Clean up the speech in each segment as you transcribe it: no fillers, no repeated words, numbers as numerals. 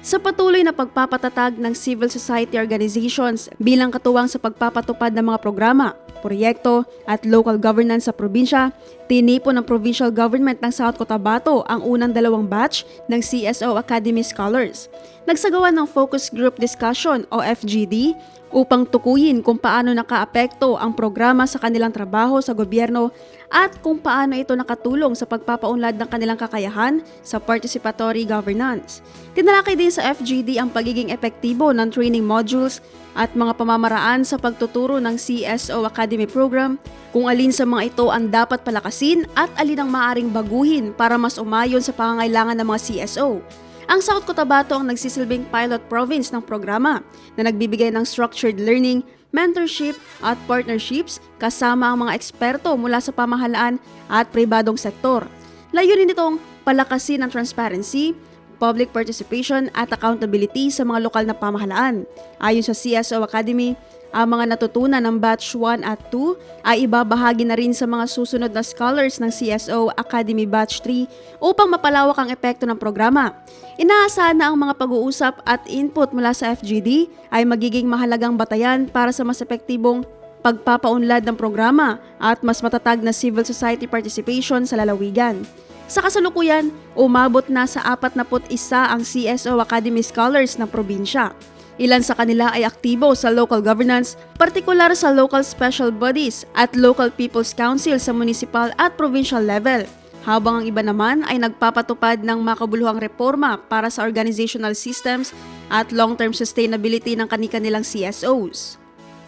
sa patuloy na pagpapatatag ng civil society organizations bilang katuwang sa pagpapatupad ng mga programa, proyekto at local governance sa probinsya, tinipon ng provincial government ng South Cotabato ang unang 2 batch ng CSO Academy Scholars. Nagsagawa ng focus group discussion o FGD upang tukuyin kung paano nakaapekto ang programa sa kanilang trabaho sa gobyerno at kung paano ito nakatulong sa pagpapaunlad ng kanilang kakayahan sa participatory governance. Tinalakay din sa FGD ang pagiging epektibo ng training modules at mga pamamaraan sa pagtuturo ng CSO Academy Program, kung alin sa mga ito ang dapat palakasin at alin ang maaaring baguhin para mas umayon sa pangangailangan ng mga CSO. Ang South Cotabato ang nagsisilbing pilot province ng programa na nagbibigay ng structured learning, mentorship at partnerships kasama ang mga eksperto mula sa pamahalaan at pribadong sektor. Layunin nitong palakasin ang transparency, public participation at accountability sa mga lokal na pamahalaan. Ayon sa CSO Academy, ang mga natutunan ng Batch 1 at 2 ay ibabahagi na rin sa mga susunod na scholars ng CSO Academy Batch 3 upang mapalawak ang epekto ng programa. Inaasahan na ang mga pag-uusap at input mula sa FGD ay magiging mahalagang batayan para sa mas epektibong pagpapaunlad ng programa at mas matatag na civil society participation sa lalawigan. Sa kasalukuyan, umabot na sa 41 ang CSO Academy Scholars ng probinsya. Ilan sa kanila ay aktibo sa local governance, partikular sa local special bodies at local people's council sa municipal at provincial level, habang ang iba naman ay nagpapatupad ng makabuluhang reforma para sa organizational systems at long-term sustainability ng kani-kanilang CSOs.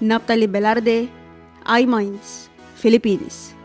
Naphtali Velarde, iMinds, Philippines.